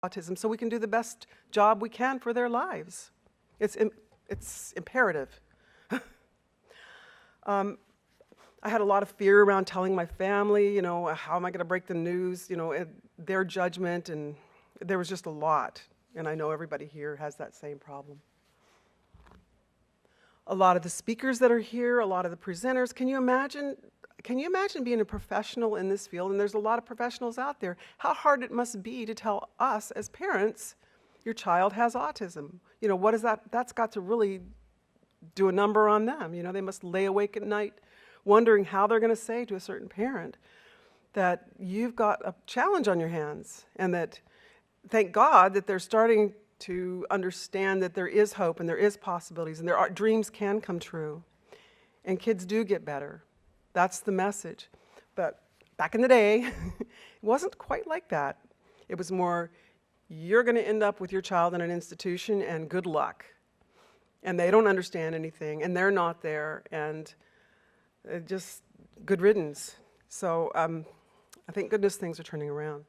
autism so we can do the best job we can for their lives. It's imperative. I had a lot of fear around telling my family, you know, how am I going to break the news, you know, their judgment, and there was just a lot. And I know everybody here has that same problem. A lot of the speakers that are here, a lot of the presenters, can you imagine being a professional in this field? And there's a lot of professionals out there. How hard it must be to tell us as parents, your child has autism. You know, what is that? That's got to really do a number on them. You know, they must lay awake at night wondering how they're going to say to a certain parent that you've got a challenge on your hands, and that, thank God, that they're starting to understand that there is hope and there is possibilities and dreams can come true and kids do get better. That's the message. But back in the day, it wasn't quite like that. It was more, you're going to end up with your child in an institution and good luck. And they don't understand anything and they're not there, and just good riddance. So I thank goodness things are turning around.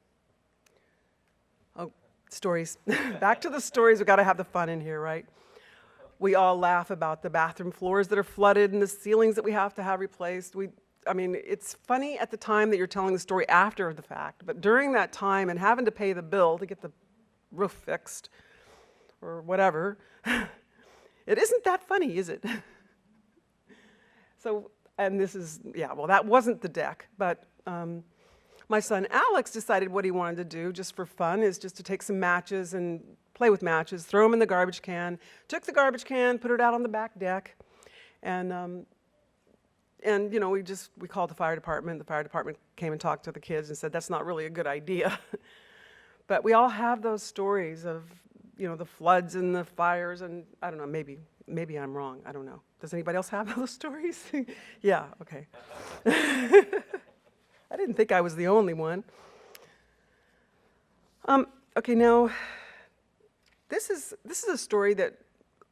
Oh, stories. Back to the stories. We've got to have the fun in here, right? We all laugh about the bathroom floors that are flooded and the ceilings that we have to have replaced. I mean, it's funny at the time that you're telling the story after the fact, but during that time and having to pay the bill to get the roof fixed or whatever, it isn't that funny, is it? So, and this is, yeah, well, that wasn't the deck, but my son Alex decided what he wanted to do just for fun is just to take some matches and play with matches, throw them in the garbage can, took the garbage can, put it out on the back deck, and you know, we called the fire department. The fire department came and talked to the kids and said, that's not really a good idea. But we all have those stories of, you know, the floods and the fires, and I don't know, maybe I'm wrong, I don't know. Does anybody else have those stories? Yeah, okay. I didn't think I was the only one. Okay, now, this is a story that,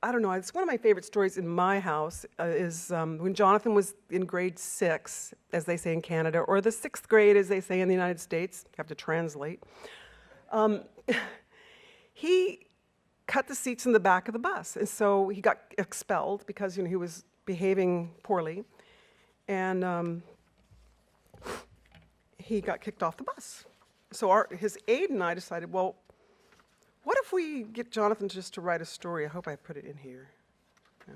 I don't know, it's one of my favorite stories in my house, is when Jonathan was in grade 6, as they say in Canada, or the 6th grade, as they say in the United States. You have to translate. He cut the seats in the back of the bus, and so he got expelled because, you know, he was behaving poorly, and he got kicked off the bus. So his aide and I decided, well, what if we get Jonathan just to write a story? I hope I put it in here. Yeah.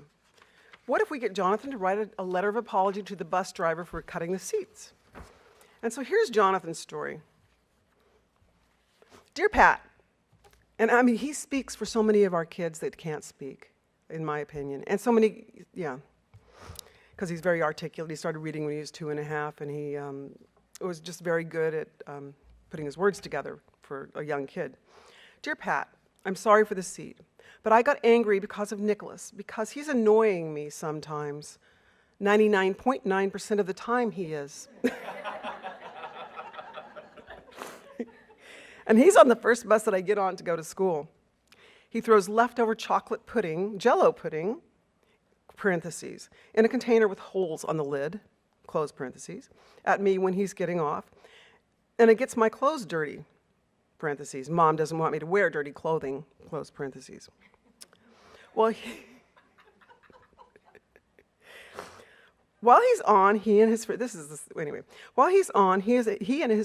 What if we get Jonathan to write a letter of apology to the bus driver for cutting the seats? And so here's Jonathan's story. Dear Pat, and I mean, he speaks for so many of our kids that can't speak, in my opinion. And so many, yeah, because he's very articulate. He started reading when he was 2.5, and he was just very good at putting his words together for a young kid. Dear Pat, I'm sorry for the seat, but I got angry because of Nicholas, because he's annoying me sometimes. 99.9% of the time he is. And he's on the first bus that I get on to go to school. He throws leftover chocolate pudding, Jell-O pudding, parentheses, in a container with holes on the lid, close parentheses, at me when he's getting off. And it gets my clothes dirty, parentheses. Mom doesn't want me to wear dirty clothing, close parentheses. Well, while he's on, he and his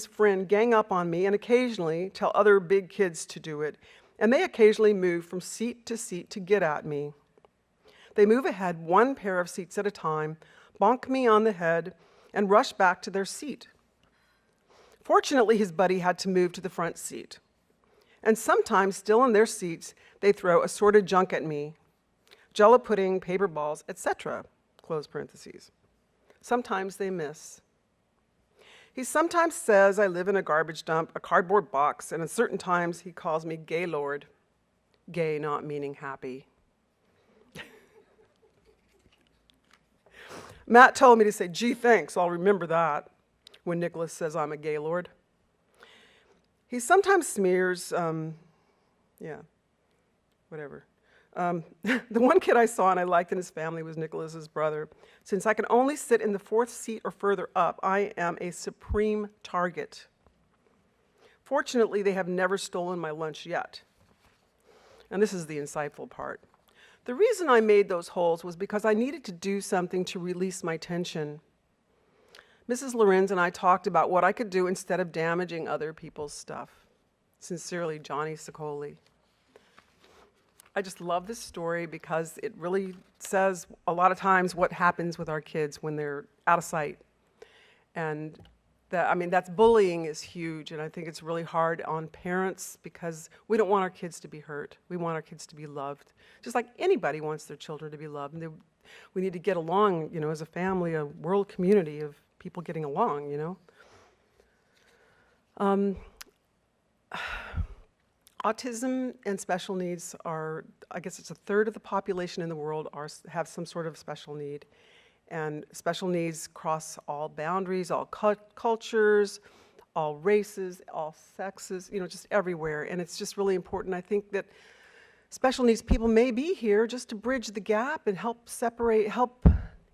friend gang up on me and occasionally tell other big kids to do it, and they occasionally move from seat to get at me. They move ahead one pair of seats at a time, bonk me on the head, and rush back to their seat. Fortunately, his buddy had to move to the front seat. And sometimes, still in their seats, they throw assorted junk at me. Jell-O pudding, paper balls, etc., close parentheses. Sometimes they miss. He sometimes says I live in a garbage dump, a cardboard box, and at certain times he calls me Gaylord. Gay not meaning happy. Matt told me to say, gee, thanks, I'll remember that, when Nicholas says I'm a Gaylord. He sometimes smears, whatever. The one kid I saw and I liked in his family was Nicholas's brother. Since I can only sit in the 4th seat or further up, I am a supreme target. Fortunately, they have never stolen my lunch yet. And this is the insightful part. The reason I made those holes was because I needed to do something to release my tension. Mrs. Lorenz and I talked about what I could do instead of damaging other people's stuff. Sincerely, Johnny Sicoli. I just love this story because it really says a lot of times what happens with our kids when they're out of sight. And that's bullying is huge, and I think it's really hard on parents because we don't want our kids to be hurt. We want our kids to be loved, just like anybody wants their children to be loved. And we need to get along, as a family, a world community of people getting along, Autism and special needs are, I guess it's a third of the population in the world have some sort of special need. And special needs cross all boundaries, all cultures, all races, all sexes, just everywhere. And it's just really important. I think that special needs people may be here just to bridge the gap and help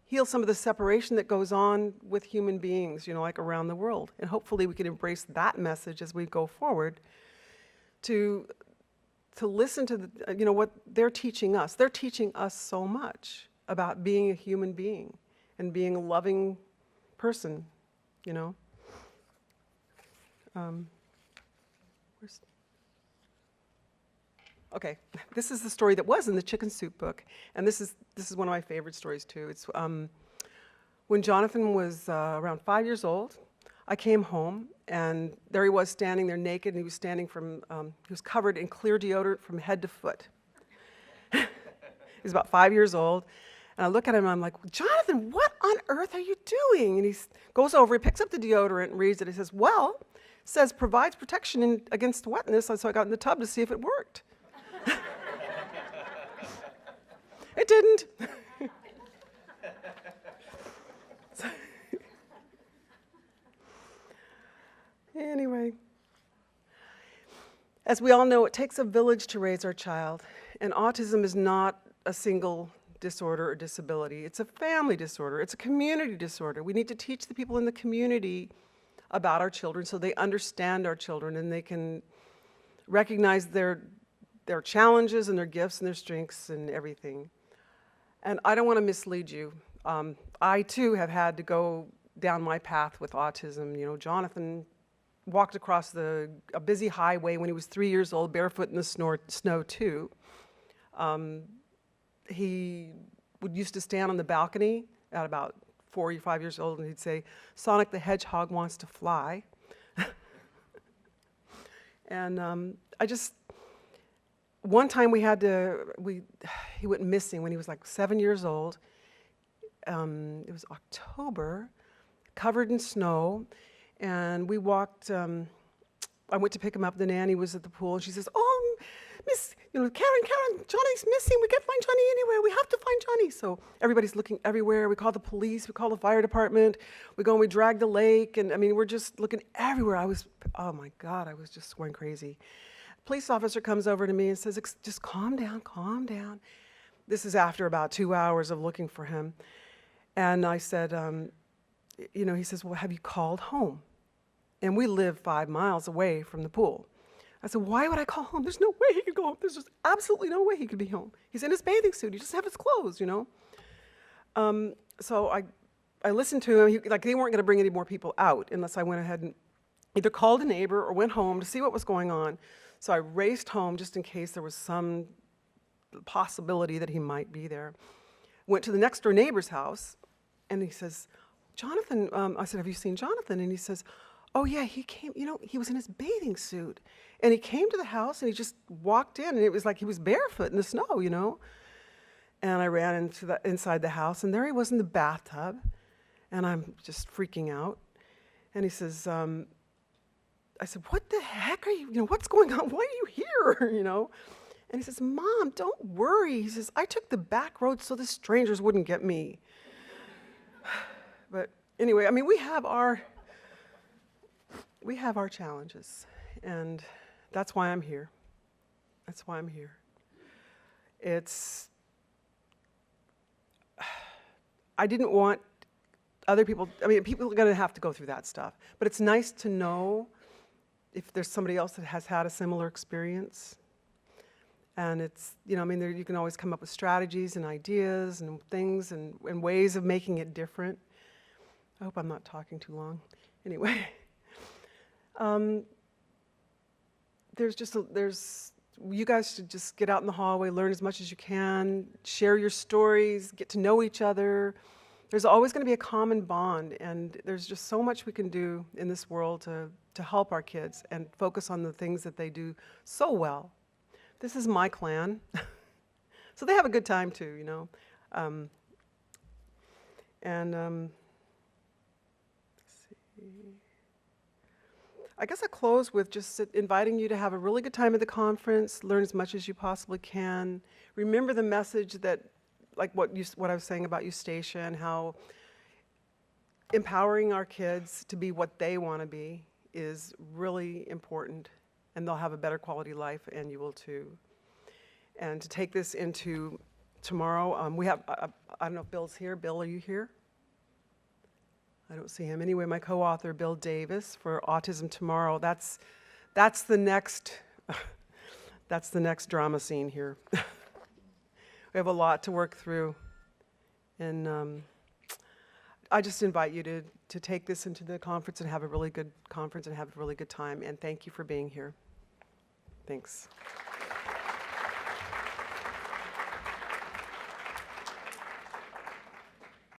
heal some of the separation that goes on with human beings, like around the world. And hopefully we can embrace that message as we go forward to listen to what they're teaching us. They're teaching us so much about being a human being and being a loving person, Okay, this is the story that was in the Chicken Soup book, and this is one of my favorite stories too. It's when Jonathan was around 5 years old. I came home, and there he was standing there naked, and he was he was covered in clear deodorant from head to foot. He was about 5 years old. And I look at him and I'm like, Jonathan, what on earth are you doing? And he goes over, he picks up the deodorant and reads it. He says, well, it says provides protection against wetness. So I got in the tub to see if it worked. It didn't. Anyway, as we all know, it takes a village to raise our child. And autism is not a single disorder or disability. It's a family disorder. It's a community disorder. We need to teach the people in the community about our children so they understand our children and they can recognize their challenges and their gifts and their strengths and everything. And I don't want to mislead you. I too have had to go down my path with autism. Jonathan walked across a busy highway when he was 3 years old, barefoot in the snow too. He used to stand on the balcony at about 4 or 5 years old, and he'd say, Sonic the Hedgehog wants to fly. And one time he went missing when he was like 7 years old. It was October, covered in snow, and we walked, I went to pick him up, the nanny was at the pool, and she says, oh, Miss, Karen, Johnny's missing. We can't find Johnny anywhere. We have to find Johnny. So everybody's looking everywhere. We call the police. We call the fire department. We go and we drag the lake. And we're just looking everywhere. Oh my God, I was just going crazy. A police officer comes over to me and says, just calm down, calm down. This is after about 2 hours of looking for him. And I said, he says, well, have you called home? And we live 5 miles away from the pool. I said, why would I call home? There's no way he could go home. There's just absolutely no way he could be home. He's in his bathing suit. He doesn't have his clothes, So I listened to him. They weren't going to bring any more people out unless I went ahead and either called a neighbor or went home to see what was going on. So I raced home just in case there was some possibility that he might be there. Went to the next door neighbor's house, and he says, Jonathan, I said, have you seen Jonathan? And he says, oh yeah, he came, he was in his bathing suit. And he came to the house and he just walked in, and it was like he was barefoot in the snow, And I ran inside the house, and there he was in the bathtub, and I'm just freaking out. And he says, I said, what the heck are you, what's going on? Why are you here, And he says, Mom, don't worry. He says, I took the back road so the strangers wouldn't get me. But anyway, we have our challenges, and that's why I'm here. That's why I'm here. I didn't want other people, people are going to have to go through that stuff, but it's nice to know if there's somebody else that has had a similar experience. And it's, you know, I mean, you can always come up with strategies and ideas and things and ways of making it different. I hope I'm not talking too long. Anyway, you guys should just get out in the hallway, learn as much as you can, share your stories, get to know each other. There's always going to be a common bond, and there's just so much we can do in this world to help our kids and focus on the things that they do so well. This is my clan. So they have a good time too, you know. Let's see. I guess I'll close with just inviting you to have a really good time at the conference, learn as much as you possibly can. Remember the message that, like what I was saying about Eustacia, how empowering our kids to be what they want to be is really important, and they'll have a better quality life, and you will too. And to take this into tomorrow, we have, I don't know if Bill's here. Bill, are you here? I don't see him. Anyway, my co-author, Bill Davis, for Autism Tomorrow. That's the next drama scene here. We have a lot to work through, and I just invite you to take this into the conference and have a really good conference and have a really good time. And thank you for being here. Thanks.